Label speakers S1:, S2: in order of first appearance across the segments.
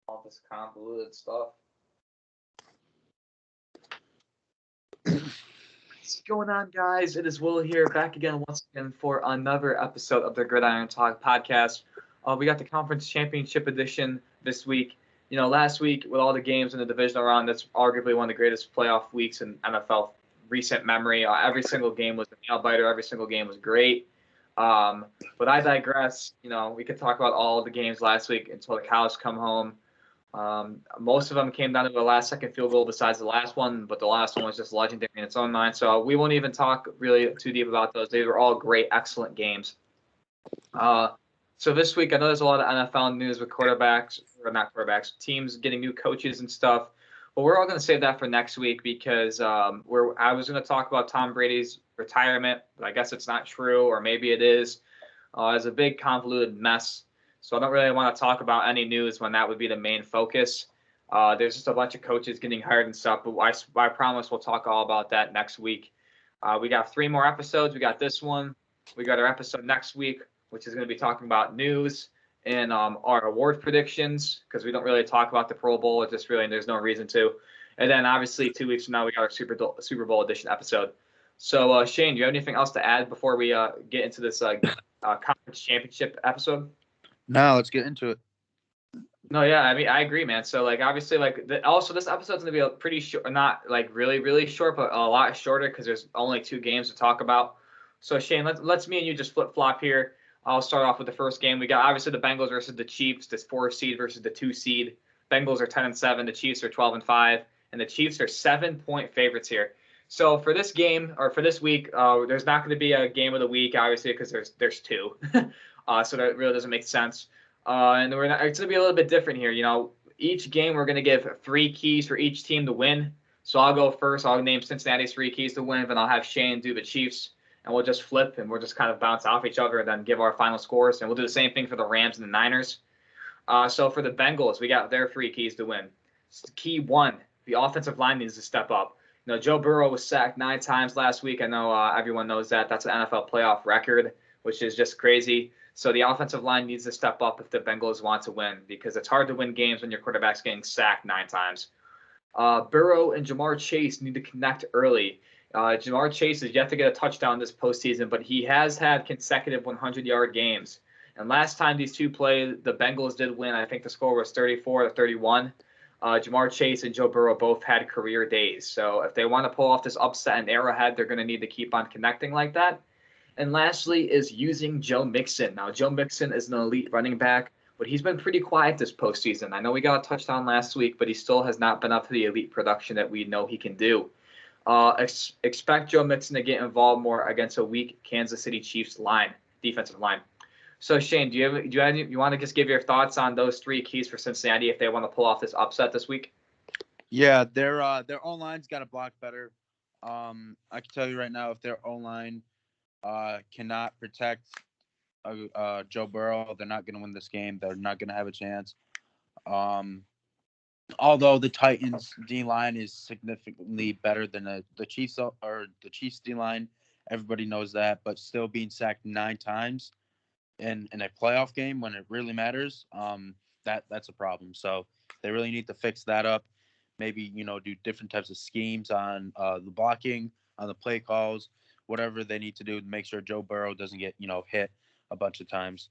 S1: all this convoluted stuff. What's going on, guys? It is Will here, back again once again for another episode of the Gridiron Talk podcast. We got the conference championship edition this week. Last week with all the games in the divisional round, that's arguably one of the greatest playoff weeks in NFL recent memory. Every single game was a nail biter. Every single game was great. But I digress. We could talk about all the games last week until the cows come home. Most of them came down to a last-second field goal besides the last one, but the last one was just legendary in its own mind. So we won't even talk really too deep about those. They were all great, excellent games. So this week, I know there's a lot of NFL news with quarterbacks, or not quarterbacks, teams getting new coaches and stuff. But we're all going to save that for next week because I was going to talk about Tom Brady's retirement, but I guess it's not true, or maybe it is. It's a big convoluted mess. So I don't really want to talk about any news when that would be the main focus. There's just a bunch of coaches getting hired and stuff, but I promise we'll talk all about that next week. We got 3 more episodes. We got this one. We got our episode next week, which is going to be talking about news and our award predictions because we don't really talk about the Pro Bowl. It's just really there's no reason to. And then obviously 2 weeks from now we got our Super Bowl edition episode. So Shane, do you have anything else to add before we get into this conference championship episode?
S2: No, let's get into it.
S1: No, yeah, I mean, I agree, man. So, obviously, also this episode's gonna be a pretty short, not really, really short, but a lot shorter because there's only 2 games to talk about. So, Shane, let's me and you just flip flop here. I'll start off with the first game. We got obviously the Bengals versus the Chiefs. This 4 seed versus the 2 seed. Bengals are 10-7. The Chiefs are 12-5, and the Chiefs are 7-point favorites here. So for this game or for this week, there's not going to be a game of the week, obviously, because there's 2. So that really doesn't make sense. And it's going to be a little bit different here. Each game we're going to give 3 keys for each team to win. So I'll go first. I'll name Cincinnati's 3 keys to win, then I'll have Shane do the Chiefs, and we'll just flip and we'll just kind of bounce off each other and then give our final scores. And we'll do the same thing for the Rams and the Niners. So for the Bengals, we got their 3 keys to win. Key 1, the offensive line needs to step up. Joe Burrow was sacked 9 times last week. I know everyone knows that. That's an NFL playoff record, which is just crazy. So the offensive line needs to step up if the Bengals want to win because it's hard to win games when your quarterback's getting sacked 9 times. Burrow and Jamar Chase need to connect early. Jamar Chase is yet to get a touchdown this postseason, but he has had consecutive 100-yard games. And last time these 2 played, the Bengals did win. I think the score was 34-31. Jamar Chase and Joe Burrow both had career days. So if they want to pull off this upset in Arrowhead, they're going to need to keep on connecting like that. And lastly is using Joe Mixon. Now, Joe Mixon is an elite running back, but he's been pretty quiet this postseason. I know we got a touchdown last week, but he still has not been up to the elite production that we know he can do. Expect Joe Mixon to get involved more against a weak Kansas City Chiefs defensive line. So, Shane, do you want to just give your thoughts on those 3 keys for Cincinnati if they want to pull off this upset this week?
S2: Yeah, their O-line's got to block better. I can tell you right now, if their O-line cannot protect Joe Burrow, they're not going to win this game. They're not going to have a chance. Although the Titans' D-line is significantly better than the Chiefs or the Chiefs' D-line, everybody knows that. But still being sacked 9 times in a playoff game when it really matters, that's a problem. So they really need to fix that up. Maybe do different types of schemes on the blocking, on the play calls, whatever they need to do to make sure Joe Burrow doesn't get hit a bunch of times.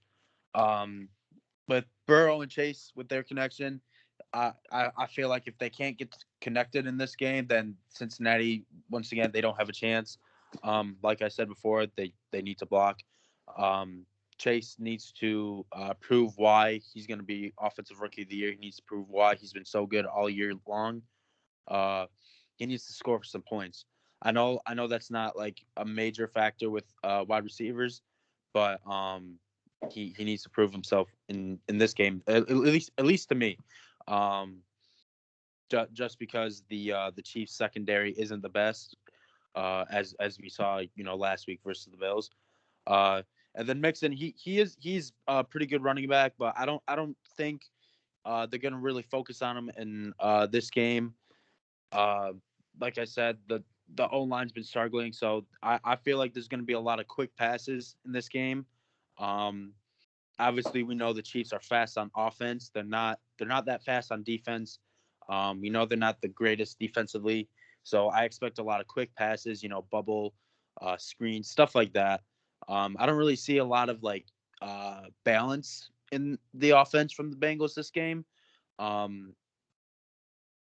S2: But Burrow and Chase with their connection, I feel like if they can't get connected in this game, then Cincinnati, once again, they don't have a chance. Like I said before, they need to block. Chase needs to prove why he's going to be Offensive Rookie of the Year. He needs to prove why he's been so good all year long. He needs to score for some points. I know that's not like a major factor with wide receivers, but he needs to prove himself in this game, at least to me. Just because the Chiefs secondary isn't the best, as we saw last week versus the Bills. And then Mixon, he's a pretty good running back, but I don't think they're gonna really focus on him in this game. Like I said, the O-line's been struggling, so I feel like there's gonna be a lot of quick passes in this game. Obviously, we know the Chiefs are fast on offense. They're not that fast on defense. We know they're not the greatest defensively. So I expect a lot of quick passes, bubble screens, stuff like that. I don't really see a lot of balance in the offense from the Bengals this game. Um,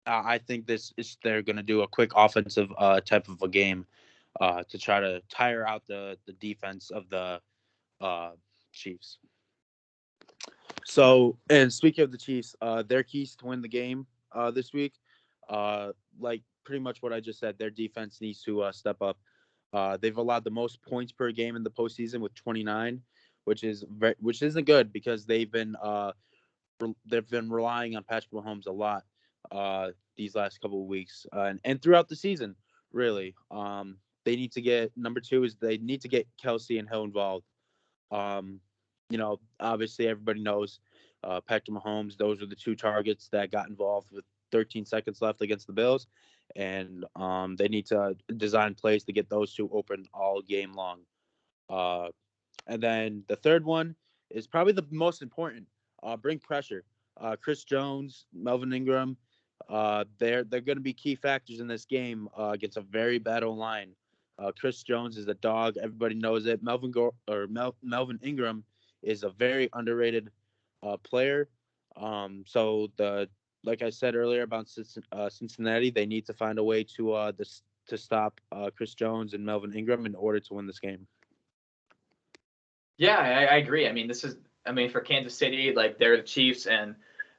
S2: I think they're going to do a quick offensive type of a game to try to tire out the defense of the Chiefs. So, and speaking of the Chiefs, their keys to win the game this week, like pretty much what I just said, their defense needs to step up. They've allowed the most points per game in the postseason with 29, which isn't good because they've been relying on Patrick Mahomes a lot these last couple of weeks and throughout the season. Really, they need to get number two is they need to get Kelsey and Hill involved. Um, obviously everybody knows Patrick Mahomes. Those are the two targets that got involved with 13 seconds left against the Bills, and they need to design plays to get those two open all game long. And then the third one is probably the most important. Bring pressure. Chris Jones, Melvin Ingram, they're going to be key factors in this game against a very bad O-line. Chris Jones is a dog. Everybody knows it. Melvin Ingram is a very underrated player. So like I said earlier about Cincinnati, they need to find a way to stop Chris Jones and Melvin Ingram in order to win this game.
S1: Yeah, I agree. I mean, for Kansas City, like they're the Chiefs, and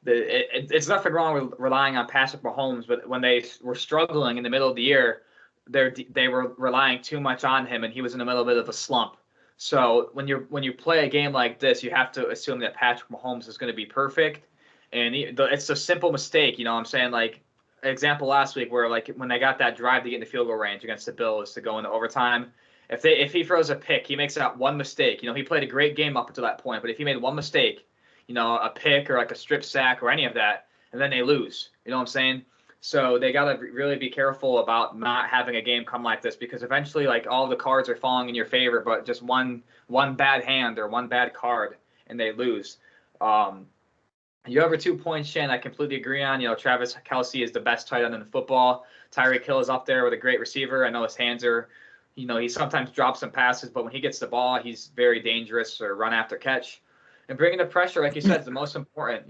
S1: it's nothing wrong with relying on Patrick Mahomes, but when they were struggling in the middle of the year, they were relying too much on him, and he was in the middle of a bit of a slump. So when you play a game like this, you have to assume that Patrick Mahomes is going to be perfect, and it's a simple mistake. You know what I'm saying? Like example last week where like when they got that drive to get in the field goal range against the Bills to go into overtime. If he throws a pick, he makes that one mistake. He played a great game up until that point, but if he made one mistake, a pick or like a strip sack or any of that, and then they lose. You know what I'm saying? So they got to really be careful about not having a game come like this because eventually, like all the cards are falling in your favor, but just one bad hand or one bad card, and they lose. You have 2 points, Shan. I completely agree on. Travis Kelce is the best tight end in football. Tyreek Hill is up there with a great receiver. I know his hands are. He sometimes drops some passes, but when he gets the ball, he's very dangerous or run after catch. And bringing the pressure, like you said, is the most important.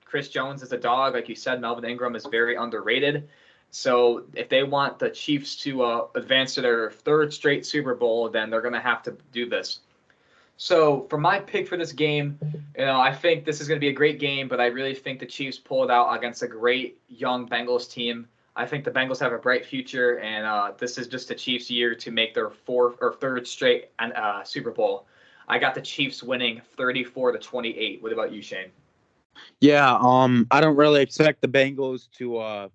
S1: Chris Jones is a dog. Like you said, Melvin Ingram is very underrated. So if they want the Chiefs to advance to their third straight Super Bowl, then they're going to have to do this. So for my pick for this game, I think this is going to be a great game, but I really think the Chiefs pull it out against a great young Bengals team. I think the Bengals have a bright future, and this is just the Chiefs' year to make their fourth or third straight Super Bowl. I got the Chiefs winning 34-28. What about you, Shane?
S2: Yeah, I don't really expect the Bengals to. I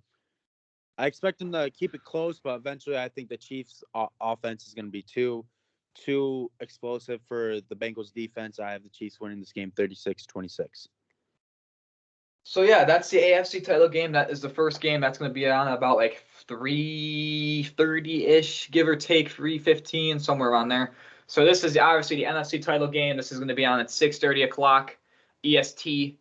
S2: expect them to keep it close, but eventually, I think the Chiefs' offense is going to be too explosive for the Bengals' defense. I have the Chiefs winning this game 36-26.
S1: So yeah, that's the AFC title game. That is the first game that's going to be on about like 3:30-ish, give or take 3:15, somewhere around there. So this is obviously the NFC title game. This is going to be on at 6:30 o'clock EST.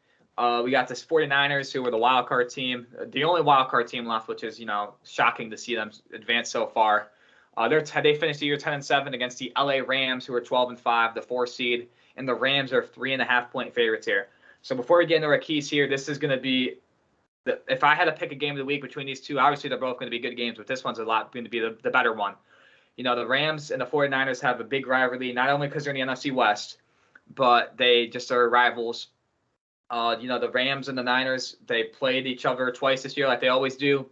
S1: We got this 49ers who were the wild card team, the only wild card team left, which is shocking to see them advance so far. They finished the year 10-7 against the LA Rams, who are 12-5, the 4 seed, and the Rams are 3.5-point favorites here. So before we get into our keys here, this is going to be if I had to pick a game of the week between these two, obviously they're both going to be good games, but this one's going to be the better one. The Rams and the 49ers have a big rivalry, not only because they're in the NFC West, but they just are rivals. The Rams and the Niners, they played each other twice this year like they always do.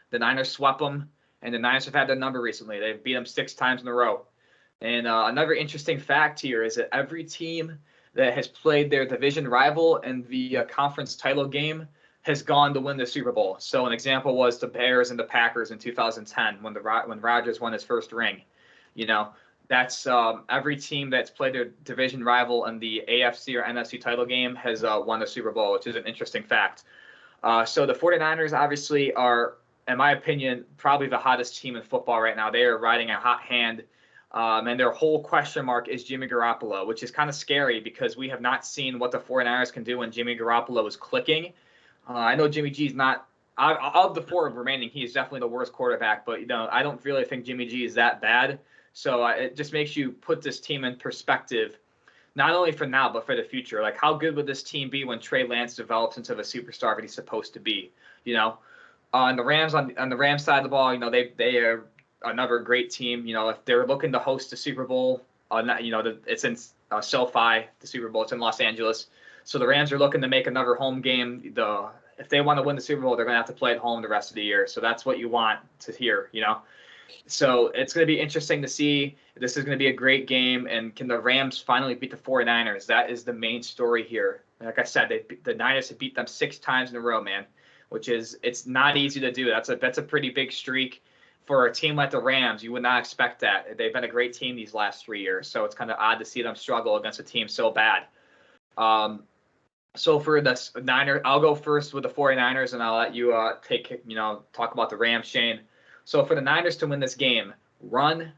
S1: The Niners swept them, and the Niners have had their number recently. They've beat them 6 times in a row. And another interesting fact here is that every team that has played their division rival in the conference title game has gone to win the Super Bowl. So an example was the Bears and the Packers in 2010 when Rodgers won his first ring. That's every team that's played their division rival in the AFC or NFC title game has won the Super Bowl, which is an interesting fact. So the 49ers obviously are, in my opinion, probably the hottest team in football right now. They are riding a hot hand. And their whole question mark is Jimmy Garoppolo, which is kind of scary because we have not seen what the 49ers can do when Jimmy Garoppolo is clicking. I know Jimmy G is not of the four remaining. He is definitely the worst quarterback, but I don't really think Jimmy G is that bad. So it just makes you put this team in perspective, not only for now but for the future. Like, how good would this team be when Trey Lance develops into the superstar that he's supposed to be? On the Rams on the Rams side of the ball, they are another great team. If they're looking to host the Super Bowl, it's in SoFi, the Super Bowl. It's in Los Angeles. So the Rams are looking to make another home game. If they want to win the Super Bowl, they're going to have to play at home the rest of the year. So that's what you want to hear. So it's going to be interesting to see. This is going to be a great game. And can the Rams finally beat the 49ers? That is the main story here. Like I said, the Niners have beat them 6 times in a row, man, it's not easy to do. That's a pretty big streak for a team like the Rams. You would not expect that. They've been a great team these last 3 years. So it's kind of odd to see them struggle against a team so bad. So for the Niners, I'll go first with the 49ers, and I'll let you talk about the Rams, Shane. So for the Niners to win this game, run,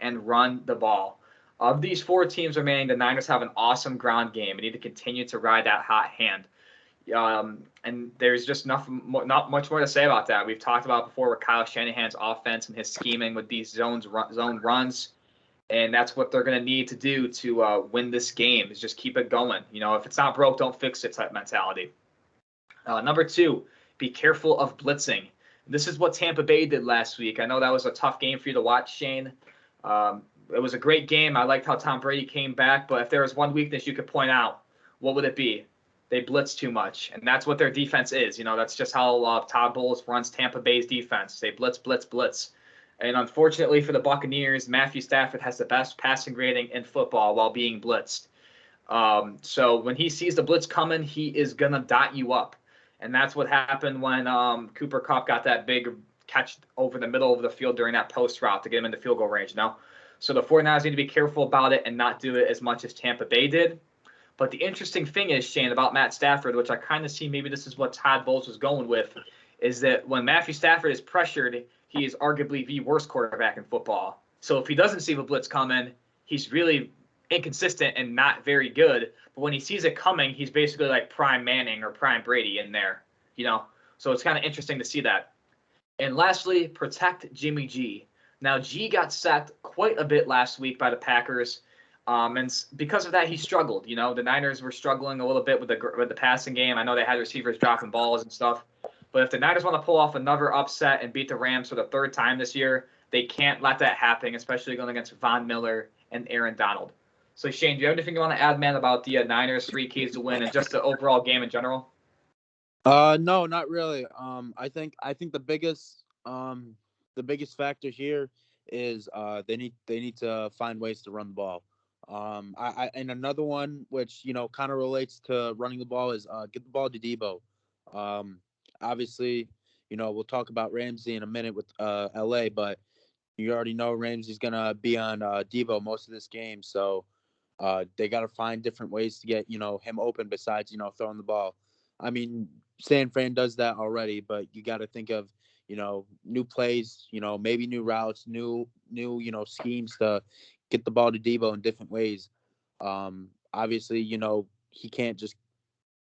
S1: and run the ball. Of these 4 teams remaining, the Niners have an awesome ground game. They need to continue to ride that hot hand. And there's just not much more to say about that. We've talked about before with Kyle Shanahan's offense and his scheming with these zone runs. And that's what they're going to need to do to win this game, is just keep it going. If it's not broke, don't fix it type mentality. Number 2, be careful of blitzing. This is what Tampa Bay did last week. I know that was a tough game for you to watch, Shane. It was a great game. I liked how Tom Brady came back. But if there was one weakness you could point out, what would it be? They blitz too much. And that's what their defense is. That's just how Todd Bowles runs Tampa Bay's defense. They blitz, blitz, blitz. And unfortunately for the Buccaneers, Matthew Stafford has the best passing rating in football while being blitzed. So when he sees the blitz coming, he is going to dot you up. And that's what happened when Cooper Kupp got that big catch over the middle of the field during that post route to get him into field goal range. So the 49ers need to be careful about it and not do it as much as Tampa Bay did. But the interesting thing is, Shane, about Matt Stafford, which I kind of see maybe this is what Todd Bowles was going with, is that when Matthew Stafford is pressured, he is arguably the worst quarterback in football. So if he doesn't see the blitz coming, he's really inconsistent and not very good. But when he sees it coming, he's basically like prime Manning or prime Brady in there, So it's kind of interesting to see that. And lastly, protect Jimmy G. Now, G got sacked quite a bit last week by the Packers. And because of that, he struggled. The Niners were struggling a little bit with the passing game. I know they had receivers dropping balls and stuff. But if the Niners want to pull off another upset and beat the Rams for the 3rd time this year, they can't let that happen, especially going against Von Miller and Aaron Donald. So, Shane, do you have anything you want to add, man, about the Niners' 3 keys to win and just the overall game in general?
S2: No, not really. I think the biggest factor here is they need to find ways to run the ball. And another one which kind of relates to running the ball is get the ball to Debo. Obviously, we'll talk about Ramsey in a minute with LA, but you already know Ramsey's gonna be on Debo most of this game, so they got to find different ways to get him open besides throwing the ball. I mean, San Fran does that already, but you got to think of new plays, maybe new routes, new schemes to get the ball to Debo in different ways. Obviously, he can't just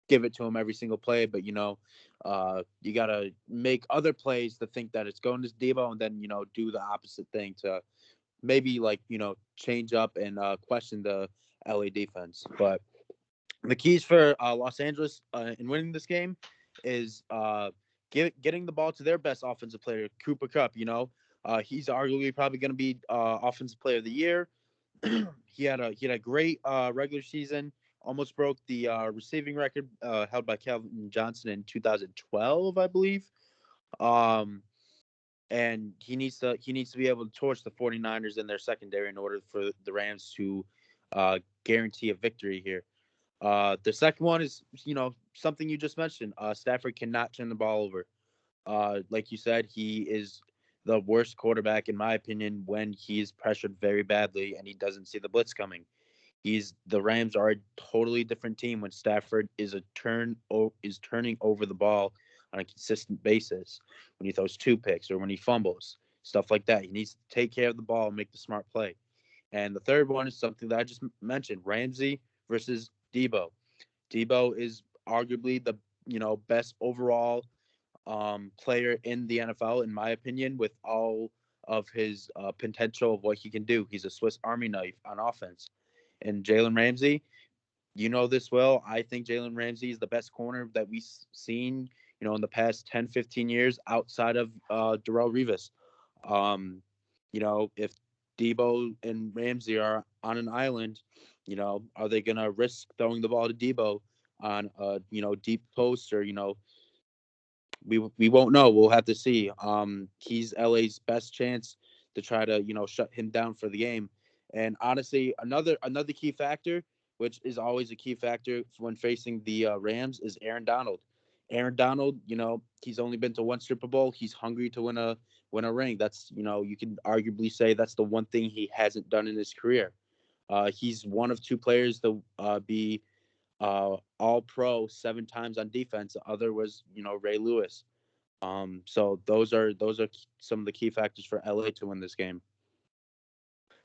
S2: give it to him every single play, but you got to make other plays to think that it's going to Debo, and then do the opposite thing to maybe change up and question the LA defense. But the keys for Los Angeles in winning this game is getting the ball to their best offensive player, Cooper Kupp. He's arguably probably going to be offensive player of the year. He had a great regular season. Almost broke the receiving record held by Calvin Johnson in 2012, I believe. And he needs to be able to torch the 49ers in their secondary in order for the Rams to guarantee a victory here. The second one is, something you just mentioned. Stafford cannot turn the ball over. Like you said, he is the worst quarterback, in my opinion, when he's pressured very badly and he doesn't see the blitz coming. The Rams are a totally different team when Stafford is turning over the ball on a consistent basis, when he throws 2 picks or when he fumbles. stuff like that. He needs to take care of the ball and make the smart play. And the third one is something that I just mentioned: Ramsey versus Debo. Debo is arguably the best overall player in the NFL, in my opinion, with all of his potential of what he can do. He's a Swiss Army knife on offense. And Jalen Ramsey, you know this well. I think Jalen Ramsey is the best corner that we've seen, in the past 10, 15 years outside of Darrell Revis. If Debo and Ramsey are on an island, are they going to risk throwing the ball to Debo on a, deep post, or, we won't know. We'll have to see. He's LA's best chance to try to shut him down for the game. And honestly, another key factor, which is always a key factor when facing the Rams, is Aaron Donald. Aaron Donald, he's only been to one Super Bowl. He's hungry to win a ring. That's you can arguably say that's the one thing he hasn't done in his career. He's one of two players to be all pro 7 times on defense. The other was Ray Lewis. So those are some of the key factors for LA to win this game.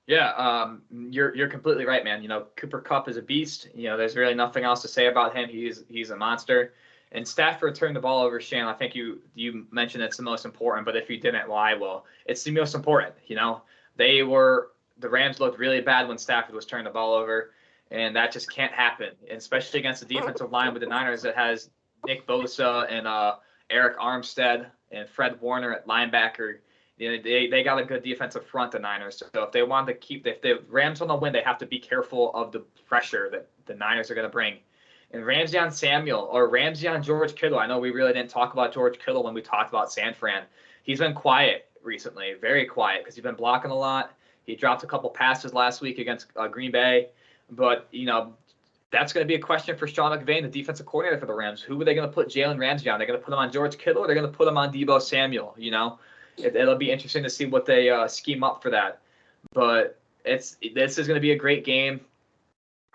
S1: Yeah, you're completely right, man. Cooper Kupp is a beast. There's really nothing else to say about him. He's a monster. And Stafford turned the ball over, Shan. I think you mentioned it's the most important, but if you didn't, well, I will. It's the most important. The Rams looked really bad when Stafford was turning the ball over, and that just can't happen, and especially against the defensive line with the Niners that has Nick Bosa and Eric Armstead and Fred Warner at linebacker. They got a good defensive front, the Niners. So if the Rams want to win, they have to be careful of the pressure that the Niners are going to bring. And Ramsey on George Kittle. I know we really didn't talk about George Kittle when we talked about San Fran. He's been quiet recently, very quiet, because he's been blocking a lot. He dropped a couple passes last week against Green Bay. But, that's going to be a question for Sean McVay, the defensive coordinator for the Rams. Who are they going to put Jalen Ramsey on? They're going to put him on George Kittle, or they're going to put him on Deebo Samuel, It'll be interesting to see what they scheme up for that. But this is going to be a great game.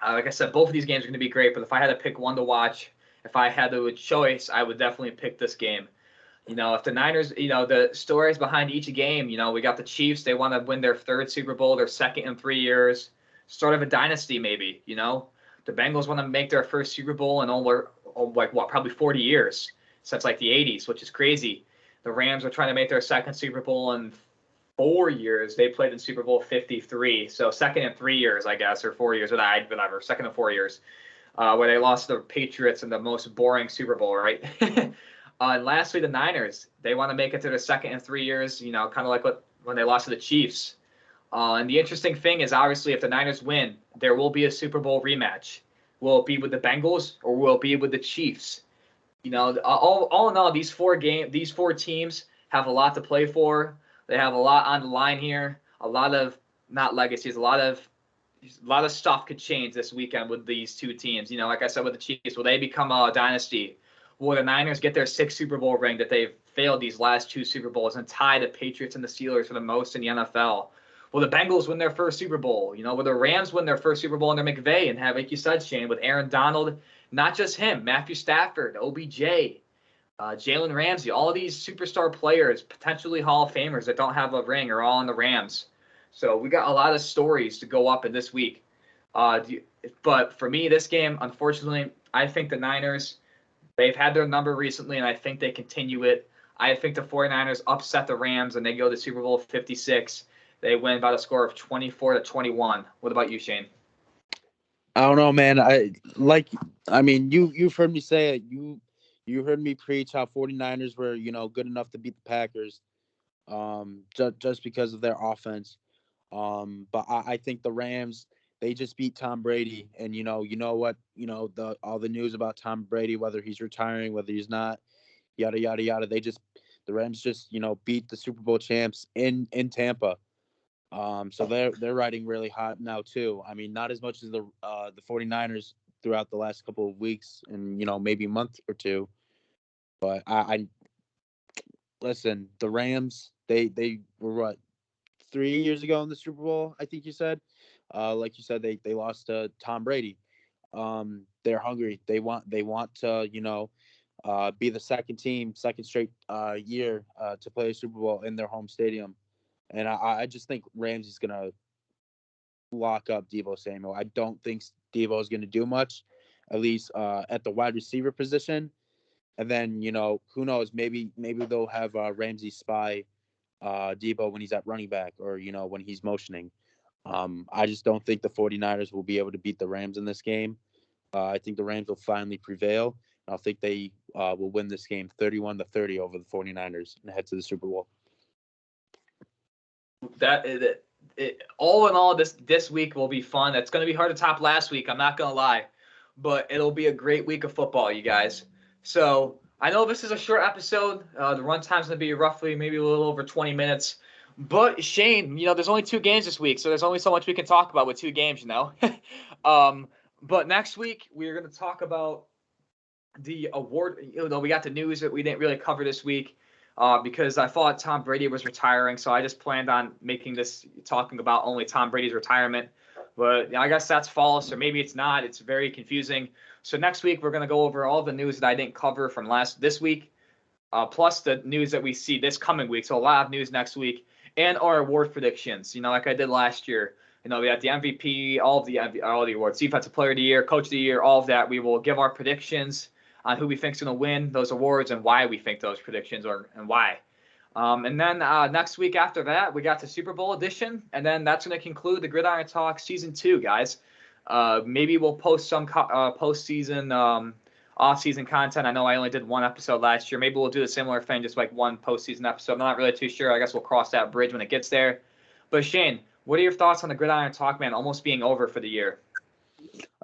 S1: Like I said, both of these games are going to be great, but if I had to pick one to watch, if I had a choice, I would definitely pick this game. If the Niners, the stories behind each game, we got the Chiefs. They want to win their 3rd Super Bowl, their 2nd in 3 years, start of a dynasty maybe, The Bengals want to make their 1st Super Bowl in probably 40 years since the 80s, which is crazy. The Rams are trying to make their 2nd Super Bowl in 4 years. They played in Super Bowl 53, so 2nd in 3 years, I guess, or 4 years, whatever, 2nd in 4 years, where they lost to the Patriots in the most boring Super Bowl, right? And lastly, the Niners, they want to make it to their 2nd in 3 years, kind of like when they lost to the Chiefs. And the interesting thing is, obviously, if the Niners win, there will be a Super Bowl rematch. Will it be with the Bengals, or will it be with the Chiefs? All in all, these four teams have a lot to play for. They have a lot on the line here. A lot of not legacies. A lot of stuff could change this weekend with these two teams. Like I said, with the Chiefs, will they become a dynasty? Will the Niners get their 6th Super Bowl ring that they've failed these last 2 Super Bowls and tie the Patriots and the Steelers for the most in the NFL? Will the Bengals win their 1st Super Bowl? Will the Rams win their 1st Super Bowl under McVay and have, like you said, Shane, with Aaron Donald, not just him, Matthew Stafford, OBJ, Jalen Ramsey, all of these superstar players, potentially Hall of Famers that don't have a ring, are all in the Rams. So we got a lot of stories to go up in this week. But for me, this game, unfortunately, I think the Niners, they've had their number recently, and I think they continue it. I think the 49ers upset the Rams, and they go to Super Bowl 56. They win by a score of 24-21. What about you, Shane?
S2: I don't know, man. You've heard me say it. You heard me preach how 49ers were, good enough to beat the Packers, just because of their offense. But I think the Rams, they just beat Tom Brady, and you know what, all the news about Tom Brady, whether he's retiring, whether he's not, yada yada yada. The Rams just beat the Super Bowl champs in Tampa. So they're riding really hot now too. I mean, not as much as the 49ers throughout the last couple of weeks and maybe a month or two. But I listen, the Rams, they were what, 3 years ago in the Super Bowl, I think you said. Like you said, they lost to Tom Brady. They're hungry. They want to be the second straight year to play a Super Bowl in their home stadium. And I just think Ramsey's gonna lock up Deebo Samuel. I don't think Deebo is gonna do much, at least at the wide receiver position. And then who knows? Maybe they'll have Ramsey spy Deebo when he's at running back, or when he's motioning. I just don't think the 49ers will be able to beat the Rams in this game. I think the Rams will finally prevail. I think they will win this game 31-30 over the 49ers and head to the Super Bowl.
S1: All in all, this week will be fun. It's going to be hard to top last week. I'm not going to lie, but it'll be a great week of football, you guys. So I know this is a short episode. The run time's going to be roughly maybe a little over 20 minutes. But Shane, there's only 2 games this week, so there's only so much we can talk about with 2 games, But next week we're going to talk about the award. We got the news that we didn't really cover this week. Because I thought Tom Brady was retiring, so I just planned on making this talking about only Tom Brady's retirement. But I guess that's false, or maybe it's not. It's very confusing. So next week we're going to go over all the news that I didn't cover from this week, plus the news that we see this coming week. So a lot of news next week, and our award predictions. Like I did last year. We got the MVP, all the awards, Defensive Player of the Year, Coach of the Year, all of that. We will give our predictions on who we think is going to win those awards and why we think those predictions are and why. And then next week after that, we got the Super Bowl edition, and then that's going to conclude the Gridiron Talk Season 2, guys. Maybe we'll post some postseason, off-season content. I know I only did 1 episode last year. Maybe we'll do a similar thing, just like 1 postseason episode. I'm not really too sure. I guess we'll cross that bridge when it gets there. But Shane, what are your thoughts on the Gridiron Talk, man, almost being over for the year?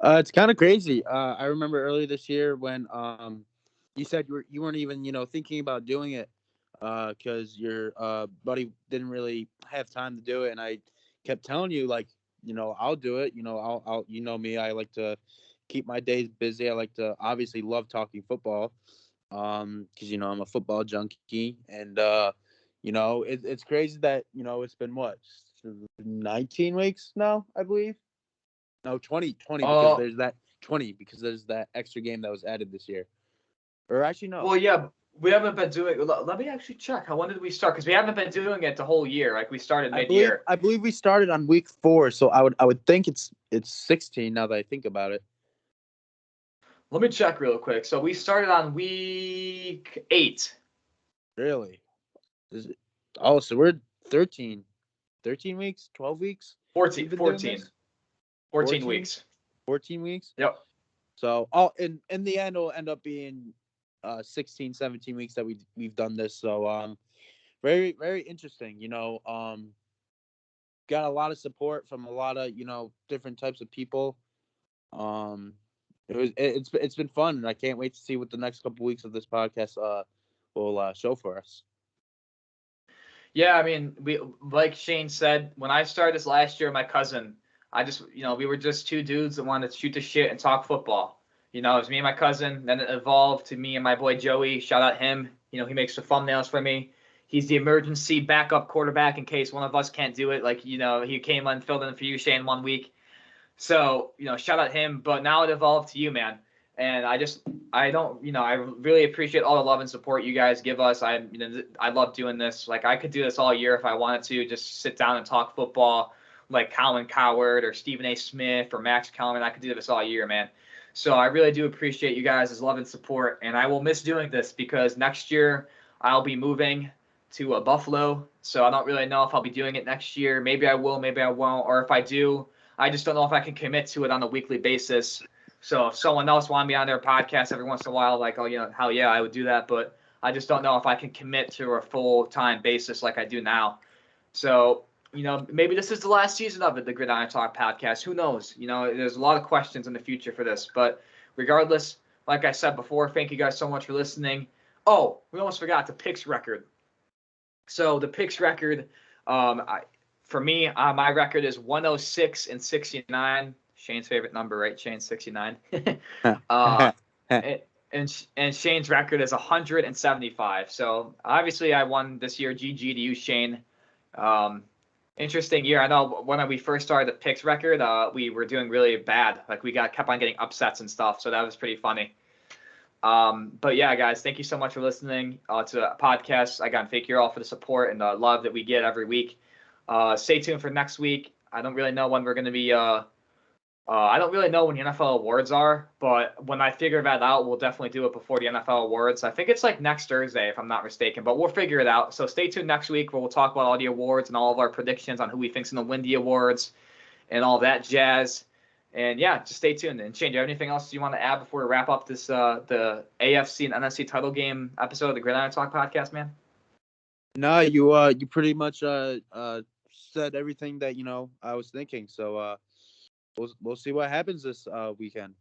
S2: It's kind of crazy. I remember earlier this year when you said you weren't even thinking about doing it because your buddy didn't really have time to do it, and I kept telling you like I'll do it. I'll me. I like to keep my days busy. I like to obviously love talking football because I'm a football junkie, and it's crazy that it's been what 19 weeks now, I believe. No, 20 because there's that 20 because there's that extra game that was added this year. Or actually, no.
S1: Well, yeah, we haven't been doing. Let me actually check. When did we start? Because we haven't been doing it the whole year. Like we started mid-year.
S2: I believe we started on week 4, so I would think it's 16 now that I think about it.
S1: Let me check real quick. So we started on week 8.
S2: Really? So we're 13 weeks, 12 weeks?
S1: 14 weeks.
S2: 14 weeks?
S1: Yep.
S2: So, in the end, it'll end up being 16, 17 weeks that we've done this. So, very, very interesting. Got a lot of support from a lot of, different types of people. It's been fun, and I can't wait to see what the next couple weeks of this podcast will show for us.
S1: Yeah, I mean, we like Shane said, when I started this last year, my cousin, I just, we were just 2 dudes that wanted to shoot the shit and talk football. It was me and my cousin. Then it evolved to me and my boy Joey. Shout out him. He makes the thumbnails for me. He's the emergency backup quarterback in case one of us can't do it. Like, he came and filled in for you, Shane, 1 week. So, shout out him. But now it evolved to you, man. And I really appreciate all the love and support you guys give us. I love doing this. Like, I could do this all year if I wanted to, just sit down and talk football like Colin Coward or Stephen A. Smith or Max Kellerman. I could do this all year, man. So I really do appreciate you guys' love and support. And I will miss doing this because next year I'll be moving to Buffalo. So I don't really know if I'll be doing it next year. Maybe I will, maybe I won't. Or if I do, I just don't know if I can commit to it on a weekly basis. So if someone else wanted me on their podcast every once in a while, like, hell yeah, I would do that. But I just don't know if I can commit to a full-time basis like I do now. So, maybe this is the last season of it, the Gridiron Talk podcast. Who knows? There's a lot of questions in the future for this. But regardless, like I said before, thank you guys so much for listening. Oh, we almost forgot the picks record. So the picks record, for me, my record is 106-69. Shane's favorite number, right? Shane, 69. And Shane's record is 175. So obviously I won this year. GG to you, Shane. Interesting year. I know when we first started the picks record, we were doing really bad. Like we kept on getting upsets and stuff. So that was pretty funny. But yeah, guys, thank you so much for listening to the podcast. Again, thank you all for the support and the love that we get every week. Stay tuned for next week. I don't really know when we're going to be. I don't really know when the NFL awards are, but when I figure that out, we'll definitely do it before the NFL awards. I think it's like next Thursday, if I'm not mistaken, but we'll figure it out. So stay tuned next week where we'll talk about all the awards and all of our predictions on who we think's going to win the awards and all that jazz. And yeah, just stay tuned. And Shane, do you have anything else you want to add before we wrap up this the AFC and NFC title game episode of the Gridiron Talk podcast, man?
S2: No, you pretty much said everything that I was thinking. So we'll see what happens this weekend.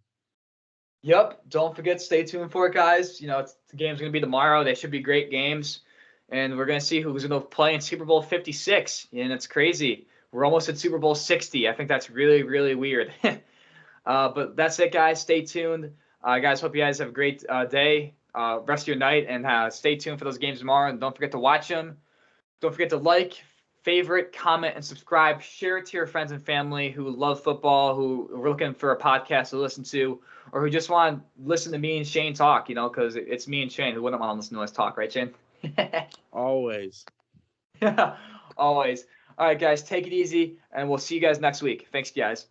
S1: Yep. Don't forget, stay tuned for it, guys. The game's going to be tomorrow. They should be great games. And we're going to see who's going to play in Super Bowl 56. And it's crazy. We're almost at Super Bowl 60. I think that's really, really weird. But that's it, guys. Stay tuned. Guys, hope you guys have a great day, rest of your night, and stay tuned for those games tomorrow. And don't forget to watch them. Don't forget to like, favorite, comment, and subscribe. Share it to your friends and family who love football, who are looking for a podcast to listen to, or who just want to listen to me and Shane talk, because it's me and Shane. Who wouldn't want to listen to us talk, right, Shane?
S2: Always.
S1: Always. All right, guys, take it easy, and we'll see you guys next week. Thanks, guys.